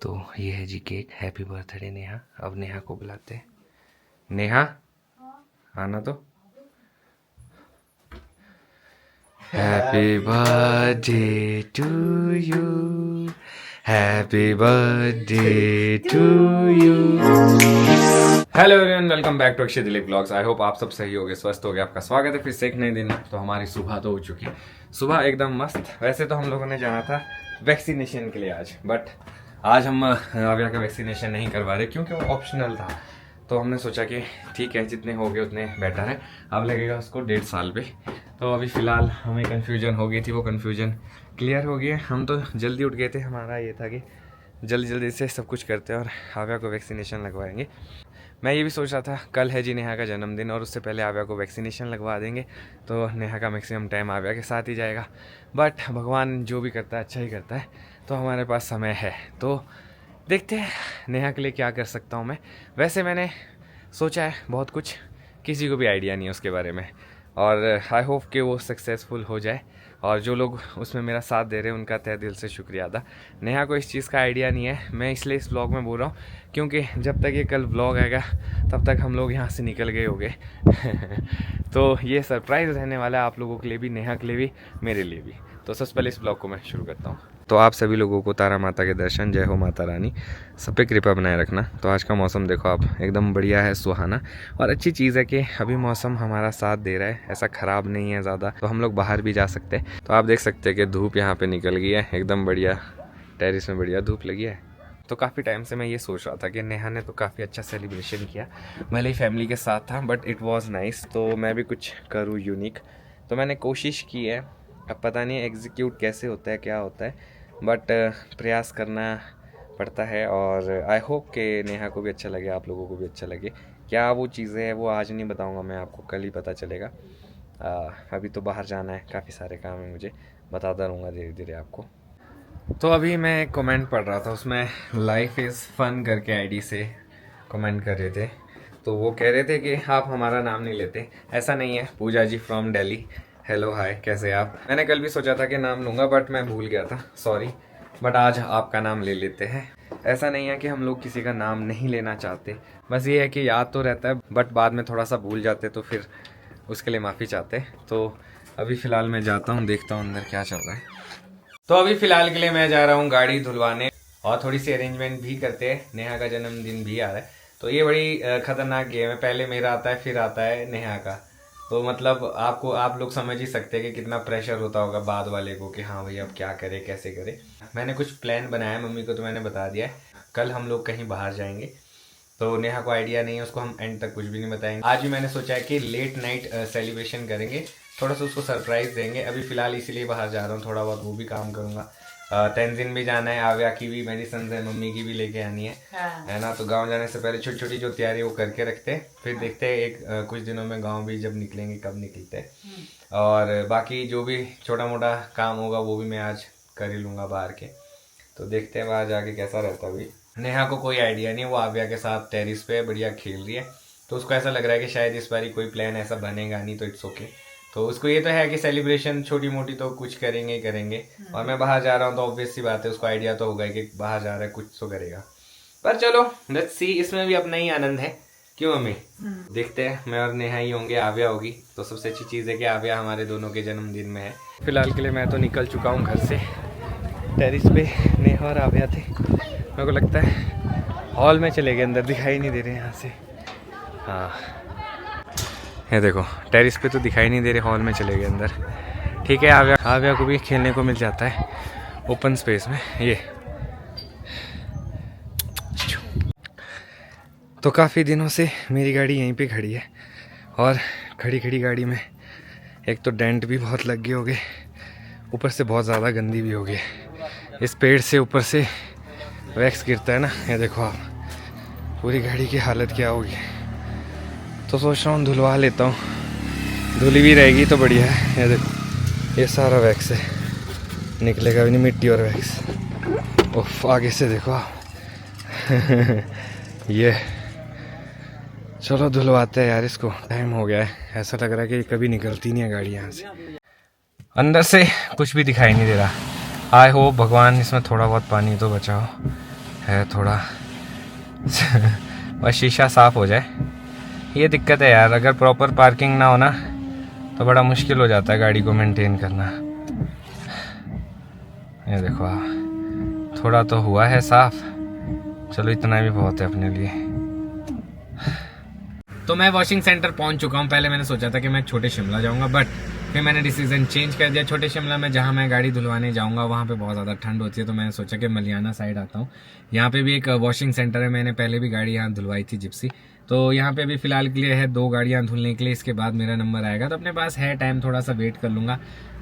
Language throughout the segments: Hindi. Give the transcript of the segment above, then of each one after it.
तो ये है जी केक। Happy birthday Neha. अब नेहा को बुलाते हैं। नेहा आना तो। Happy birthday to you, happy birthday to you. Hello everyone, welcome back to Akshay Dilip blogs. I hope आप सब सही होगे, स्वस्थ होगे। आपका स्वागत है फिर से एक नए दिन में। तो हमारी सुबह तो हो चुकी है, सुबह एकदम मस्त। वैसे तो हम लोगों ने जाना था वैक्सीनेशन के लिए आज, बट आज हम आव्या का वैक्सीनेशन नहीं करवा रहे क्योंकि वो ऑप्शनल था। तो हमने सोचा कि ठीक है, जितने हो गए उतने बेटर है। अब लगेगा उसको 1.5 साल पे। तो अभी फ़िलहाल हमें कन्फ्यूजन हो गई थी, वो कन्फ्यूजन क्लियर हो गई है। हम तो जल्दी उठ गए थे, हमारा ये था कि जल्दी जल्दी से सब कुछ करते हैं और आव्या को वैक्सीनेशन लगवाएंगे। मैं ये भी सोच रहा था, कल है जी नेहा का जन्मदिन और उससे पहले आव्या को वैक्सीनेशन लगवा देंगे तो नेहा का मैक्सिमम टाइम आव्या के साथ ही जाएगा। बट भगवान जो भी करता है अच्छा ही करता है, तो हमारे पास समय है तो देखते हैं नेहा के लिए क्या कर सकता हूँ मैं। वैसे मैंने सोचा है बहुत कुछ, किसी को भी आइडिया नहीं है उसके बारे में, और आई होप कि वो सक्सेसफुल हो जाए। और जो लोग उसमें मेरा साथ दे रहे हैं उनका तहे दिल से शुक्रिया अदा। नेहा को इस चीज़ का आइडिया नहीं है, मैं इसलिए इस ब्लॉग में बोल रहा हूँ क्योंकि जब तक ये कल ब्लॉग आएगा तब तक हम लोग यहाँ से निकल गए होंगे। तो ये सरप्राइज़ रहने वाला है आप लोगों के लिए भी, नेहा के लिए भी, मेरे लिए भी। तो सबसे पहले इस ब्लॉग को मैं शुरू करता हूँ। तो आप सभी लोगों को तारा माता के दर्शन, जय हो माता रानी, सब पे कृपा बनाए रखना। तो आज का मौसम देखो आप, एकदम बढ़िया है, सुहाना। और अच्छी चीज़ है कि अभी मौसम हमारा साथ दे रहा है, ऐसा ख़राब नहीं है ज़्यादा, तो हम लोग बाहर भी जा सकते हैं। तो आप देख सकते हैं कि धूप यहाँ पे निकल गई है, एकदम बढ़िया। टेरिस में बढ़िया धूप लगी है। तो काफ़ी टाइम से मैं ये सोच रहा था कि नेहा ने तो काफ़ी अच्छा सेलिब्रेशन किया, भले ही फैमिली के साथ था, बट इट वॉज़ नाइस। तो मैं भी कुछ करूँ यूनिक, तो मैंने कोशिश की है। अब पता नहीं एग्जीक्यूट कैसे होता है, क्या होता है, बट प्रयास करना पड़ता है। और आई होप कि नेहा को भी अच्छा लगे, आप लोगों को भी अच्छा लगे। क्या वो चीज़ें हैं वो आज नहीं बताऊंगा मैं आपको, कल ही पता चलेगा। अभी तो बाहर जाना है, काफ़ी सारे काम है मुझे, बताता रहूँगा धीरे धीरे आपको। तो अभी मैं कमेंट पढ़ रहा था, उसमें लाइफ इज़ फन करके आईडी से कमेंट कर रहे थे। तो वो कह रहे थे कि आप हमारा नाम नहीं लेते। ऐसा नहीं है, पूजा जी फ्रॉम दिल्ली, हेलो हाय, कैसे आप। मैंने कल भी सोचा था कि नाम लूँगा बट मैं भूल गया था, सॉरी। बट आज आपका नाम ले लेते हैं। ऐसा नहीं है कि हम लोग किसी का नाम नहीं लेना चाहते, बस ये है कि याद तो रहता है बट बाद में थोड़ा सा भूल जाते, तो फिर उसके लिए माफ़ी चाहते। तो अभी फ़िलहाल मैं जाता हूँ, देखता हूँ अंदर क्या चल रहा है। तो अभी फ़िलहाल के लिए मैं जा रहा हूँ गाड़ी धुलवाने, और थोड़ी सी अरेंजमेंट भी करते हैं। नेहा का जन्मदिन भी आ रहा है, तो ये बड़ी खतरनाक गेम है। पहले मेरा आता है, फिर आता है नेहा का। तो मतलब आप लोग समझ ही सकते हैं कि कितना प्रेशर होता होगा बाद वाले को कि हाँ भाई अब क्या करे, कैसे करे। मैंने कुछ प्लान बनाया है, मम्मी को तो मैंने बता दिया है। कल हम लोग कहीं बाहर जाएंगे, तो नेहा को आइडिया नहीं है, उसको हम एंड तक कुछ भी नहीं बताएंगे। आज भी मैंने सोचा है कि लेट नाइट सेलिब्रेशन करेंगे, थोड़ा सा उसको सरप्राइज़ देंगे। अभी फ़िलहाल इसीलिए बाहर जा रहा हूँ, थोड़ा बहुत वो भी काम करूँगा। तेंजिन भी जाना है, आव्या की भी मेडिसिन है, मम्मी की भी लेके आनी है, है ना। तो गांव जाने से पहले छोटी छोटी जो तैयारी वो करके रखते हैं, फिर देखते हैं एक कुछ दिनों में गांव भी जब निकलेंगे, कब निकलते हैं। और बाकी जो भी छोटा मोटा काम होगा वो भी मैं आज कर ही लूँगा बाहर के। तो देखते हैं वहाँ जाके कैसा रहता है। अभी नेहा को कोई आइडिया नहीं, वो आव्या के साथ टेरिस पे बढ़िया खेल रही है, तो उसको ऐसा लग रहा है कि शायद इस बारी कोई प्लान ऐसा बनेगा नहीं, तो इट्स ओके। तो उसको ये तो है कि सेलिब्रेशन छोटी मोटी तो कुछ करेंगे ही करेंगे। और मैं बाहर जा रहा हूँ तो ऑब्वियस सी बात है, उसको आइडिया तो होगा कि बाहर जा रहा है, कुछ तो करेगा। पर चलो लेट्स सी, इसमें भी अपना ही आनंद है, क्यों मम्मी। देखते हैं, मैं और नेहा ही होंगे, आव्या होगी। तो सबसे अच्छी चीज़ है कि आव्या हमारे दोनों के जन्मदिन में है। फिलहाल के लिए मैं तो निकल चुका हूँ घर से। टेरिस पे नेहा और आव्या थे, मेरे को लगता है हॉल में चले गए, अंदर दिखाई नहीं दे रहे यहाँ से। हाँ ये देखो, टेरिस पे तो दिखाई नहीं दे रहे, हॉल में चले गए अंदर। ठीक है, आव्या को भी खेलने को मिल जाता है ओपन स्पेस में। ये तो काफ़ी दिनों से मेरी गाड़ी यहीं पे खड़ी है, और खड़ी खड़ी गाड़ी में एक तो डेंट भी बहुत लग गए हो गए, ऊपर से बहुत ज़्यादा गंदी भी हो गई। इस पेड़ से ऊपर से वैक्स गिरता है ना, ये देखो आप, पूरी गाड़ी की हालत क्या होगी। तो सोच रहा हूँ धुलवा लेता हूँ, धुली भी रहेगी तो बढ़िया है। ये देखो, ये सारा वैक्स है, निकलेगा भी नहीं, मिट्टी और वैक्स। ओफ, आगे से देखो आप। ये चलो धुलवाते हैं यार इसको, टाइम हो गया है। ऐसा लग रहा है कि कभी निकलती नहीं है गाड़ी यहाँ से। अंदर से कुछ भी दिखाई नहीं दे रहा। आई होप भगवान इसमें थोड़ा बहुत पानी तो बचाओ, है थोड़ा बस शीशा साफ हो जाए। ये दिक्कत है यार, अगर प्रॉपर पार्किंग ना हो ना तो बड़ा मुश्किल हो जाता है गाड़ी को मेंटेन करना। ये देखो थोड़ा तो हुआ है साफ, चलो इतना भी बहुत है अपने लिए। तो मैं वॉशिंग सेंटर पहुंच चुका हूं। पहले मैंने सोचा था कि मैं छोटे शिमला जाऊंगा, बट फिर मैंने डिसीजन चेंज कर दिया। छोटे शिमला में जहां मैं गाड़ी धुलवाने जाऊंगा वहां पे बहुत ज़्यादा ठंड होती है, तो मैंने सोचा कि मलियाना साइड आता हूं। यहाँ पे भी एक वॉशिंग सेंटर है, मैंने पहले भी गाड़ी यहाँ धुलवाई थी जिप्सी, तो यहाँ पे भी फिलहाल के लिए है 2 गाड़ियाँ धुलने के लिए। इसके बाद मेरा नंबर आएगा, तो अपने पास है टाइम, थोड़ा सा वेट कर लूँगा।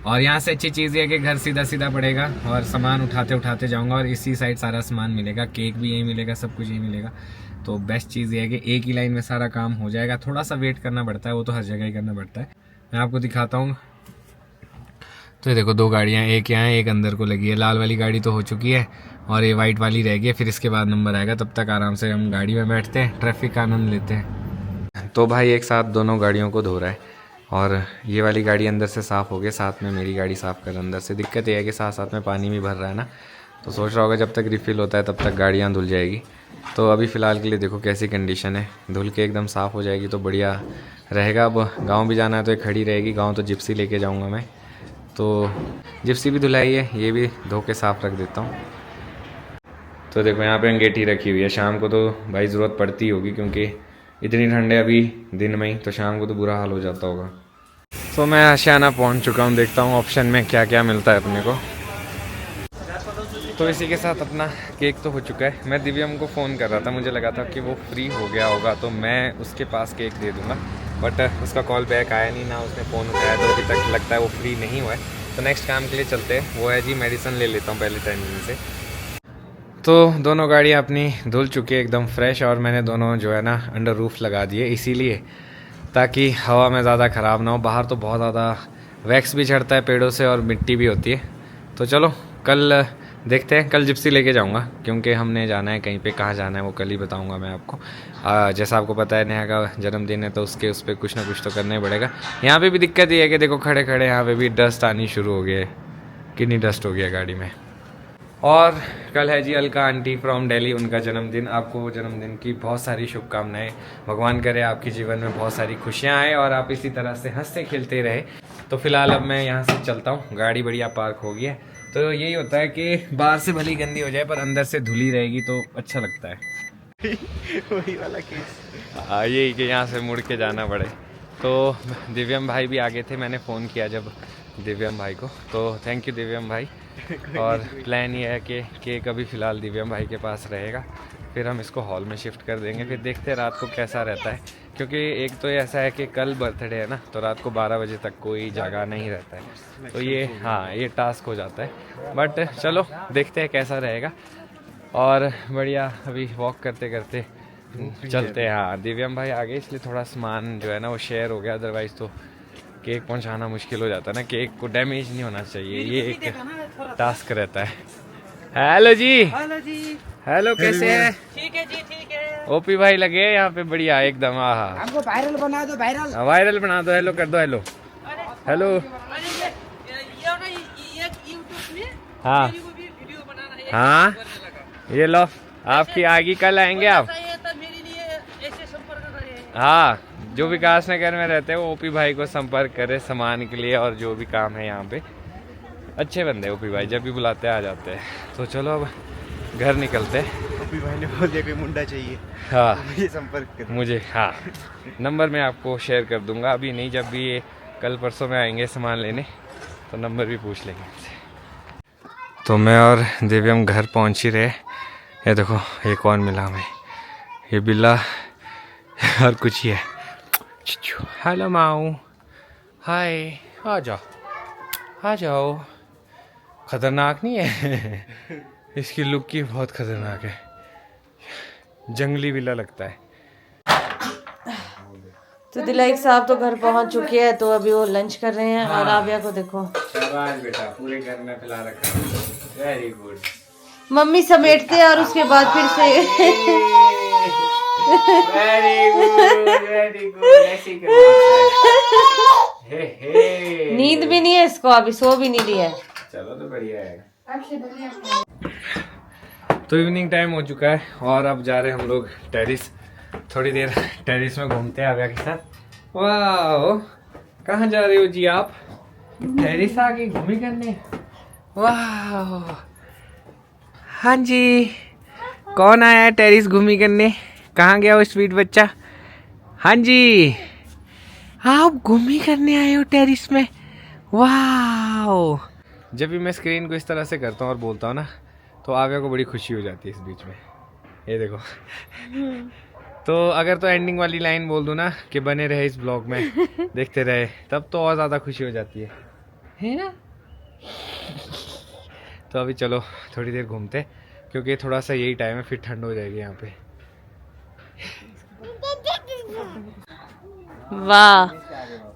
और यहाँ से अच्छी चीज़ ये है कि घर सीधा सीधा पड़ेगा और सामान उठाते उठाते जाऊँगा और इसी साइड सारा सामान मिलेगा, केक भी यही मिलेगा, सब कुछ यही मिलेगा। तो बेस्ट चीज़ ये है कि एक ही लाइन में सारा काम हो जाएगा। थोड़ा सा वेट करना पड़ता है, वो तो हर जगह ही करना पड़ता है। मैं आपको दिखाता हूँ। तो ये देखो 2 गाड़ियाँ, एक यहाँ एक अंदर को लगी है। लाल वाली गाड़ी तो हो चुकी है और ये वाइट वाली रह गई है, फिर इसके बाद नंबर आएगा। तब तक आराम से हम गाड़ी में बैठते हैं, ट्रैफिक का आनंद लेते हैं। तो भाई एक साथ दोनों गाड़ियों को धो रहा है और ये वाली गाड़ी अंदर से साफ़ हो गई, साथ में मेरी गाड़ी साफ़ कर अंदर से। दिक्कत ये है कि साथ साथ में पानी भी भर रहा है ना, तो सोच रहा होगा जब तक रिफ़िल होता है तब तक गाड़ियाँ धुल जाएगी। तो अभी फ़िलहाल के लिए देखो कैसी कंडीशन है, धुल के एकदम साफ़ हो जाएगी तो बढ़िया रहेगा। अब गाँव भी जाना है तो ये खड़ी रहेगी, गाँव तो जिप्सी लेके जाऊँगा मैं। तो जिप्सी भी धुलाई है, ये भी धो के साफ़ रख देता हूँ। तो देखो यहाँ पे अंगेठी रखी हुई है, शाम को तो भाई ज़रूरत पड़ती होगी क्योंकि इतनी ठंड है अभी दिन में ही, तो शाम को तो बुरा हाल हो जाता होगा। तो मैं आशियाना पहुँच चुका हूँ, देखता हूँ ऑप्शन में क्या क्या मिलता है अपने को। तो इसी के साथ अपना केक तो हो चुका है। मैं दिव्यम को फ़ोन कर रहा था, मुझे लगा था कि वो फ्री हो गया होगा तो मैं उसके पास केक दे दूँगा, बट उसका कॉल बैक आया नहीं, ना उसने फ़ोन उठाया, तो अभी तक लगता है वो फ्री नहीं हुआ है। तो नेक्स्ट काम के लिए चलते हैं, वो है जी मेडिसिन ले लेता हूँ पहले टाइमिंग से। तो दोनों गाड़ियाँ अपनी धुल चुकी है एकदम फ्रेश, और मैंने दोनों जो है ना अंडर रूफ़ लगा दिए, इसीलिए ताकि हवा में ज़्यादा ख़राब ना हो। बाहर तो बहुत ज़्यादा वैक्स भी झड़ता है पेड़ों से और मिट्टी भी होती है। तो चलो कल देखते हैं, कल जिप्सी लेके जाऊंगा क्योंकि हमने जाना है कहीं पे, कहाँ जाना है वो कल ही बताऊंगा मैं आपको। जैसा आपको पता है नेहा का जन्मदिन है तो उस पर कुछ ना कुछ तो करना ही पड़ेगा। यहाँ पे भी दिक्कत ये है कि देखो खड़े खड़े यहाँ पे भी डस्ट आनी शुरू हो गई है, कितनी डस्ट हो गई है गाड़ी में। और कल है जी अलका आंटी फ्रॉम दिल्ली, उनका जन्मदिन। आपको जन्मदिन की बहुत सारी शुभकामनाएं, भगवान करे आपके जीवन में बहुत सारी खुशियां आए और आप इसी तरह से हंसते खेलते रहे। तो फिलहाल अब मैं यहाँ से चलता हूँ, गाड़ी बढ़िया पार्क हो गई है। तो यही होता है कि बाहर से भली गंदी हो जाए पर अंदर से धुली रहेगी तो अच्छा लगता है। वही वाला केस। यही कि यहाँ से मुड़ के जाना पड़े। तो दिव्यम भाई भी आगे थे, मैंने फ़ोन किया जब दिव्यम भाई को, तो थैंक यू दिव्यम भाई। और प्लान ये है कि केक अभी फ़िलहाल दिव्यम भाई के पास रहेगा, फिर हम इसको हॉल में शिफ्ट कर देंगे, फिर देखते हैं रात को कैसा रहता है। क्योंकि एक तो ऐसा है कि कल बर्थडे है ना, तो रात को 12 बजे तक कोई जगह नहीं रहता है, तो ये ये टास्क हो जाता है। बट चलो देखते हैं कैसा रहेगा। और बढ़िया अभी वॉक करते करते चलते हैं। हाँ दिव्यम भाई आगे, इसलिए थोड़ा सामान जो है ना वो शेयर हो गया, अदरवाइज़ तो केक पहुंचाना मुश्किल हो जाता है ना, केक को डैमेज नहीं होना चाहिए, ये एक टास्क रहता है। हेलो जी। हेलो जी। हेलो कैसे हैं? ठीक है जी, ठीक है। ओपी भाई लगे यहाँ पे बढ़िया एकदम। हमको वायरल बना दो, वायरल बना दो, हेलो कर दो, हेलो हेलो। हाँ हाँ ये लो आपकी आगे, कल आएंगे आप। हाँ जो विकास नगर में रहते हैं वो ओपी भाई को संपर्क करे सामान के लिए और जो भी काम है यहाँ पे। अच्छे बंदे ओपी भाई, जब भी बुलाते हैं आ जाते हैं। तो चलो अब घर निकलते हैं। ओपी भाई ने बोल दिया कोई मुंडा चाहिए, हाँ मुझे संपर्क कर मुझे। हाँ नंबर मैं आपको शेयर कर दूंगा, अभी नहीं, जब भी ये कल परसों में आएंगे सामान लेने तो नंबर भी पूछ लेंगे उनसे। तो मैं और दिव्यम घर पहुँच ही रहे। ये देखो ये कौन मिला हमें, ये बिल्ला और कुछ ही है। हेलो माऊ, हाय, आ जाओ आ जाओ। खतरनाक नहीं है? इसकी लुक की बहुत खतरनाक है, जंगली बिल्ला लगता है। तो दिलाइक साहब तो घर पहुंच चुके हैं, तो अभी वो लंच कर रहे हैं। और आव्या को देखो, शाबाश बेटा, पूरे घर में खिला रखा, वेरी गुड। मम्मी समेटते हैं और उसके बाद फिर से वेरी गुड ऐसी नींद भी नहीं है इसको, अभी सो भी नहीं लिया है। चलो तो बढ़िया है। तो इवनिंग टाइम हो चुका है और अब जा रहे हैं हम लोग टेरिस। थोड़ी देर टेरिस में घूमते हैं आव्या के साथ। वाह, कहाँ जा रहे हो जी आप? टेरिस आ गई घूमी करने। वाह, हाँ जी, कौन आया है टेरिस घूमी करने? कहाँ गया वो स्वीट बच्चा? हाँ जी, आप घूमी करने आए हो टेरिस में। वाह, जब भी मैं स्क्रीन को इस तरह से करता हूँ और बोलता हूँ ना, तो आव्या को बड़ी खुशी हो जाती है इस बीच में। ये देखो। तो अगर तो एंडिंग वाली लाइन बोल दूँ ना कि बने रहे इस ब्लॉग में, देखते रहे, तब तो और ज़्यादा खुशी हो जाती है ना? तो अभी चलो थोड़ी देर घूमते, क्योंकि थोड़ा सा यही टाइम है, फिर ठंड हो जाएगी यहाँ पे। वाह,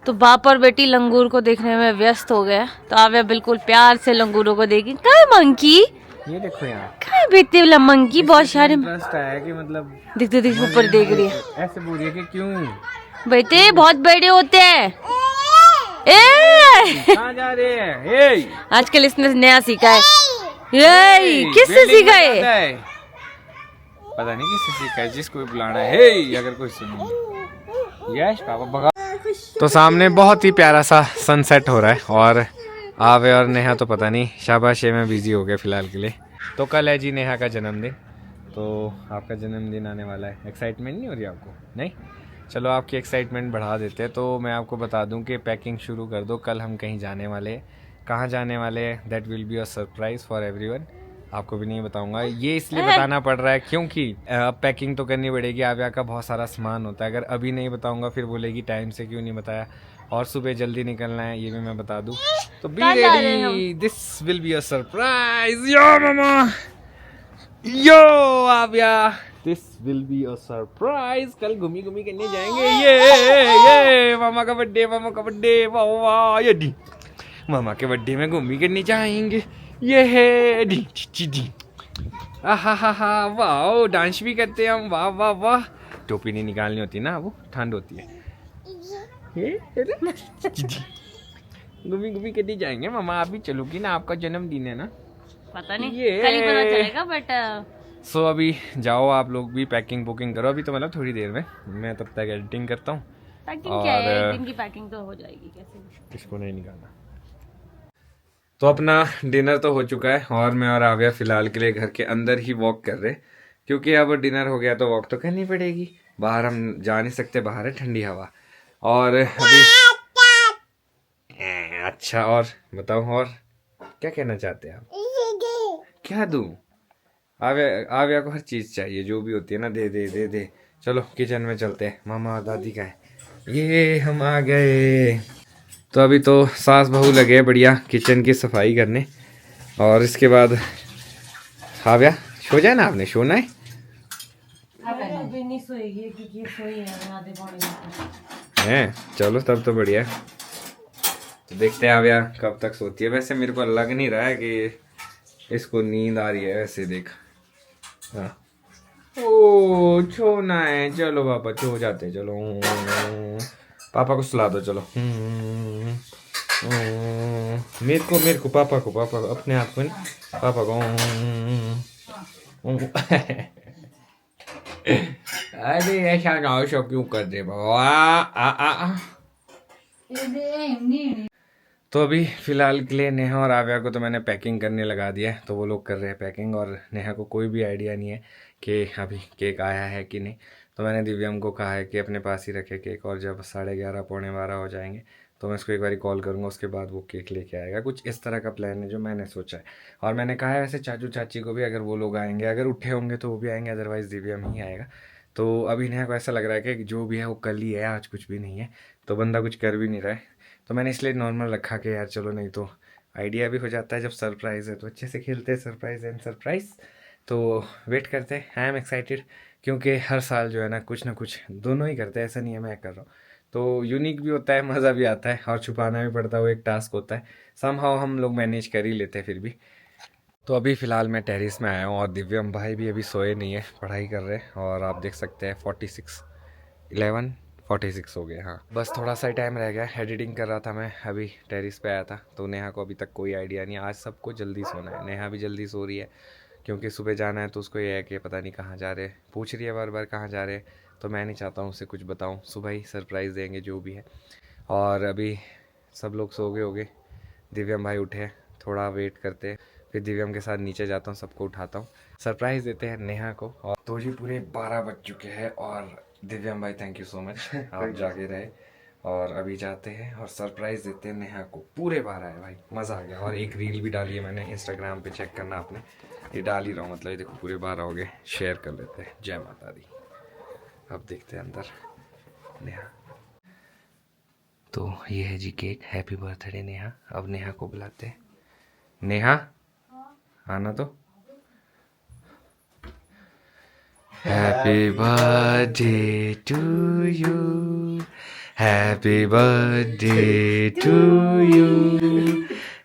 तो बाप और बेटी लंगूर को देखने में व्यस्त हो गए। तो आव्या बिल्कुल प्यार से लंगूरों को देखी। कहाँ है मंकी? ये देखो यहाँ, कहाँ है बेटे वाला मंकी? बहुत सारे इंटरेस्ट आया कि मतलब दिख ऊपर देख रही है। ऐसे बोल रही है कि क्यों बेटे बहुत बड़े होते हैं। कहाँ जा रहे हैं? आजकल इसने नया सीखा है। ये किससे सीखा है? पता नहीं किससे सीखा है, जिसको भी बुलाना है। अगर कोई सुनो, यश पापा भगा। तो सामने बहुत ही प्यारा सा सनसेट हो रहा है और आवे और नेहा तो पता नहीं, शाबाश में बिजी हो गए फिलहाल के लिए। तो कल है जी नेहा का जन्मदिन, तो आपका जन्मदिन आने वाला है। एक्साइटमेंट नहीं हो रही आपको? नहीं, चलो आपकी एक्साइटमेंट बढ़ा देते हैं। तो मैं आपको बता दूं कि पैकिंग शुरू कर दो, कल हम कहीं जाने वाले हैं। कहाँ जाने वाले हैं that will be a surprise for everyone. आपको भी नहीं बताऊंगा, ये इसलिए बताना पड़ रहा है क्योंकि अब पैकिंग तो करनी पड़ेगी। आव्या का बहुत सारा सामान होता है, अगर अभी नहीं बताऊंगा फिर बोलेगी टाइम से क्यों नहीं बताया, और सुबह जल्दी निकलना है, ये भी मैं बता दूं। तो be ready, this will be a surprise. यो मामा, यो आव्या, this will be a surprise. कल घूमी घूमी करने जाएंगे। ये मामा का बर्थडे, मामा का बर्थडे। वाह वाह, ये डी मामा के बर्थडे में घूमी करने जाएंगे। ये है डी डी डी। आहा, वाह, डांस भी करते हैं हम। वाह वाह वाह, टोपी नहीं निकालनी होती ना, वो ठंड होती है। घूमी घूमी करने जाएंगे। मामा आप भी चलोगी ना? आपका जन्मदिन है ना? पता नहीं, कल ही पता चलेगा। बट सो अभी जाओ आप लोग भी, पैकिंग बुकिंग करो। अभी तो मतलब थोड़ी देर में, मैं तब तक एडिटिंग करता हूँ। पैकिंग क्या है, एक दिन की पैकिंग तो हो जाएगी कैसे? इसको नहीं निकालना। तो अपना डिनर तो हो चुका है और मैं और आव्या फिलहाल के लिए घर के अंदर ही वॉक कर रहे, क्योंकि अब डिनर हो गया तो वॉक तो करनी पड़ेगी। बाहर हम जा नहीं सकते, बाहर है ठंडी हवा। और अभी अच्छा, और बताओ, और क्या कहना चाहते हैं आप? क्या दूं? आव्या को हर चीज चाहिए, जो भी होती है ना, दे दे दे दे। चलो किचन में चलते हैं, मामा और दादी का है। ये हम आ गए। तो अभी तो सास बहू लगे बढ़िया किचन की सफाई करने, और इसके बाद आव्या सो जाए ना, आपने सोना है? अभी नहीं सोएगी क्योंकि सोई है आधे पौने घंटे। हैं, चलो तब तो बढ़िया है। तो देखते हैं आव्या कब तक सोती है। वैसे मेरे को लग नहीं रहा है कि इसको नींद आ रही है, वैसे देख। हाँ, ओ सोना है, चलो पापा सो जाते, चलो पापा को सुला दो, चलो। मेरे को पापा को अपने आप को नहीं, पापा को। अरे ऐसा गाँव शो क्यों कर दे बाबा। तो अभी फिलहाल के लिए नेहा और आव्या को तो मैंने पैकिंग करने लगा दिया है, तो वो लोग कर रहे हैं पैकिंग। और नेहा को कोई भी आइडिया नहीं है कि अभी केक आया है कि नहीं। तो मैंने दिव्यम को कहा है कि अपने पास ही रखे केक, और जब 11:30 पौने 12 हो जाएंगे तो मैं उसको एक बार कॉल करूँगा, उसके बाद वो केक लेके आएगा। कुछ इस तरह का प्लान है जो मैंने सोचा है। और मैंने कहा है वैसे चाचू चाची को भी, अगर वो लोग आएंगे, अगर उठे होंगे तो वो भी आएंगे, अदरवाइज़ दिव्यम ही आएगा। तो अभी नेहा को ऐसा लग रहा है कि जो भी है वो कल ही है, आज कुछ भी नहीं है। तो बंदा कुछ कर भी नहीं रहा है, तो मैंने इसलिए नॉर्मल रखा कि यार चलो, नहीं तो आइडिया भी हो जाता है। जब सरप्राइज़ है तो अच्छे से खेलते हैं, सरप्राइज एंड सरप्राइज। तो वेट करते हैं, आई एम एक्साइटेड, क्योंकि हर साल जो है ना कुछ दोनों ही करते हैं, ऐसा नहीं है मैं कर रहा हूँ। तो यूनिक भी होता है, मज़ा भी आता है, और छुपाना भी पड़ता है, वो एक टास्क होता है। समहाउ हम लोग मैनेज कर ही लेते हैं फिर भी। तो अभी फ़िलहाल मैं टेरिस में आया हूँ, और दिव्यम भाई भी अभी सोए नहीं है, पढ़ाई कर रहे हैं। और आप देख सकते हैं 11:46 हो गए। हाँ, बस थोड़ा सा ही टाइम रह गया। एडिटिंग कर रहा था मैं, अभी टेरिस पे आया था। तो नेहा को अभी तक कोई आइडिया नहीं है, आज सबको जल्दी सोना है। नेहा भी जल्दी सो रही है क्योंकि सुबह जाना है तो उसको ये है कि पता नहीं कहाँ जा रहे, पूछ रही है बार बार कहाँ जा रहे, तो मैं नहीं चाहता हूँ उसे कुछ बताऊँ, सुबह ही सरप्राइज़ देंगे जो भी है। और अभी सब लोग सो गए होंगे, दिव्यम भाई उठे, थोड़ा वेट करते हैं, फिर दिव्यम के साथ नीचे जाता हूँ, सबको उठाता हूँ, सरप्राइज़ देते हैं नेहा को। और तो जी पूरे 12 बज चुके हैं और दिव्यम भाई थैंक यू सो मच, आप जाके रहे। और अभी जाते हैं और सरप्राइज़ देते हैं नेहा को। पूरे 12 है भाई, मज़ा आ गया। और एक रील भी डाली है मैंने इंस्टाग्राम पे, चेक करना आपने, ये डाल ही रहा हूँ, मतलब ये देखो पूरे 12 हो गए। शेयर कर लेते हैं। जय माता दी। अब देखते हैं अंदर नेहा। तो ये है जी केक, हैप्पी बर्थडे नेहा। अब नेहा को बुलाते हैं। नेहा आना तो। Happy birthday to you, happy birthday to you,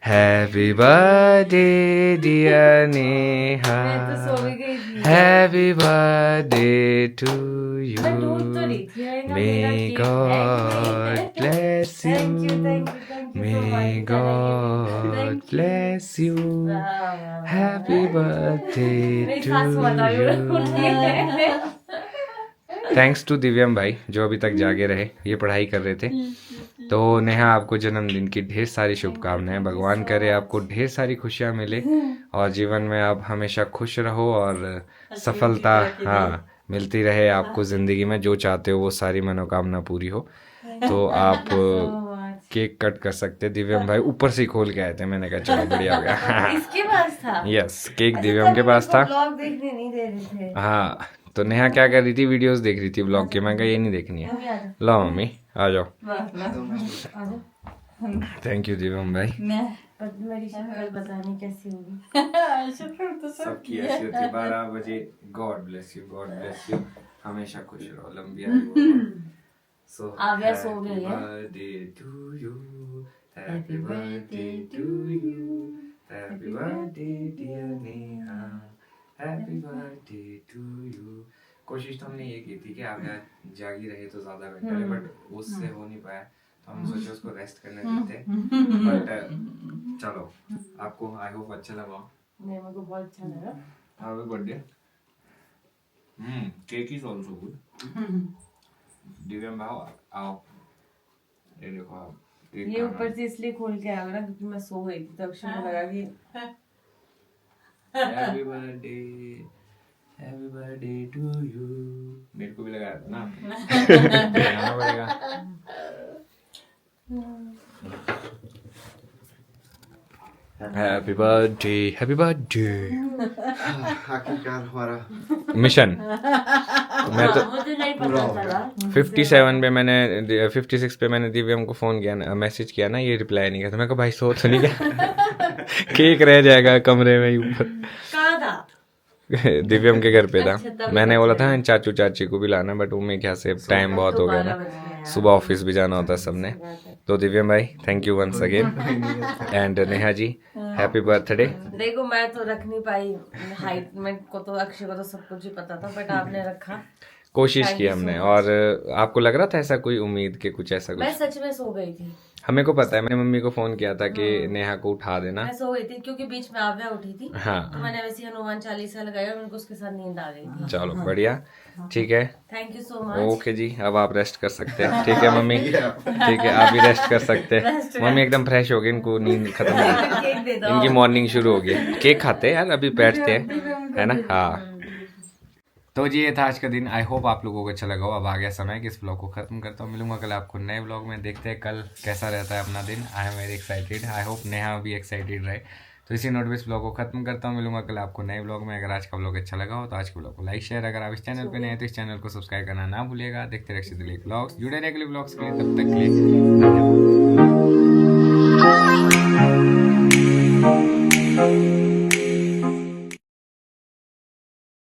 happy birthday dear Neha, happy birthday to you, may God bless you, may God bless you, happy birthday to you. Thanks to Divyam भाई जो अभी तक जागे रहे, ये पढ़ाई कर रहे थे। तो नेहा आपको जन्मदिन की ढेर सारी शुभकामनाएं, भगवान करे आपको ढेर सारी खुशियां मिले और जीवन में आप हमेशा खुश रहो और सफलता मिलती रहे आपको ज़िंदगी में, जो चाहते हो वो सारी मनोकामना पूरी हो। तो आप केक कट कर सकते हैं। दिव्यम भाई ऊपर से ही खोल के आए थे, मैंने कहा चलो बढ़िया हो गया। इसके पास था? यस, केक दिव्यम के पास था। व्लॉग देखने नहीं दे रहे थे। हाँ, तो नेहा क्या कर रही थी, वीडियोस देख रही थी ब्लॉग की। मैं कहा ये नहीं देखनी है, लो मम्मी आ जाओ। थैंक यू दिव्यम भाई। मेरी शक्ल बतानी कैसी होगी? शक्ल तो सबकी ऐसी होती है। 12 बजे God bless you, God bless you, हमेशा खुश रहो, लंबी आयु। सो आव्या सो गई है। Birthday to you, happy birthday to you, happy birthday dear Neha, happy birthday to you. कोशिश तो हमने ये की थी कि आव्या जागी रहे तो ज्यादा बेटर है, बट उससे हो नहीं पाया, तो हम सोचे उसको रेस्ट करने देते। बट चलो, आपको आई होप अच्छा लगा। मेरे को बहुत अच्छा लगा। Happy birthday. Cake is also good. Divyam भाव आओ, ये देखो आप, ये ऊपर से इसलिए खोल के आया ना क्योंकि मैं सो गई थी, तो अक्षय को लगा कि happy birthday, happy birthday to you. मेरे को भी लगाया था ना, लगाना पड़ेगा। Happy birthday, happy birthday. आखिरकार हमारा मिशन। मैं तो मुझे नहीं पता चला। 57 पे मैंने 56 पे मैंने दिव्यम को फोन किया ना, मैसेज किया ना, ये रिप्लाई नहीं किया। तो मैं कहा भाई सो तो नहीं गया? केक रह जाएगा कमरे में ही ऊपर। कहाँ था? दिव्यम के घर पे था। अच्छा, तब मैंने बोला था चाचू चाची को भी लाना, बट वो मेरे ख्याल से टाइम बहुत हो गया ना, सुबह ऑफिस भी जाना होता है सबने। तो दिव्यम भाई thank you once again, and Neha ji happy birthday. देखो मैं तो रख नहीं पाई हाइट में को, तो अक्षय को तो सब कुछ ही पता था, बट आपने रखा, कोशिश की हमने। और आपको लग रहा था ऐसा कोई उम्मीद के कुछ ऐसा मैं कुछ? सच में सो गई थी। हमें को पता है, मैंने मम्मी को फोन किया था कि नेहा को उठा देना। मैं सो गई थी क्योंकि बीच में आव्या उठी थी, हाँ, तो मैंने वैसे हनुमान चालीसा लगाया और उनको उसके साथ नींद आ गई थी। चलो बढ़िया, ठीक है, thank you so much. Okay जी, अब आप रेस्ट कर सकते हैं। ठीक है मम्मी, ठीक है आप भी रेस्ट कर सकते हैं। मम्मी एकदम फ्रेश हो गई, इनको नींद खत्म हो गई, केक दे दो। इनकी मॉर्निंग शुरू हो गई। केक खाते हैं यार, अभी बैठते हैं, है ना। हाँ, तो जी ये था आज का दिन। आई होप आप लोगों को अच्छा लगा हो। अब आ गया समय कि इस ब्लॉग को खत्म करता हूँ। मिलूंगा कल आपको नए ब्लॉग में, देखते हैं कल कैसा रहता है अपना दिन। I am very excited, I hope Neha भी एक्साइटेड रहे। तो इसी नोट पे इस ब्लॉग को खत्म करता हूँ। मिलूंगा कल आपको नए ब्लॉग में। अगर आज का ब्लॉग अच्छा लगा हो तो आज के ब्लॉग को लाइक शेयर, अगर आप इस चैनल पे नए हैं तो इस चैनल को सब्सक्राइब करना ना भूलिएगा। देखते रहिए ब्लॉग्स, जुड़े रहिए अगले ब्लॉग्स के लिए। तब तक के लिए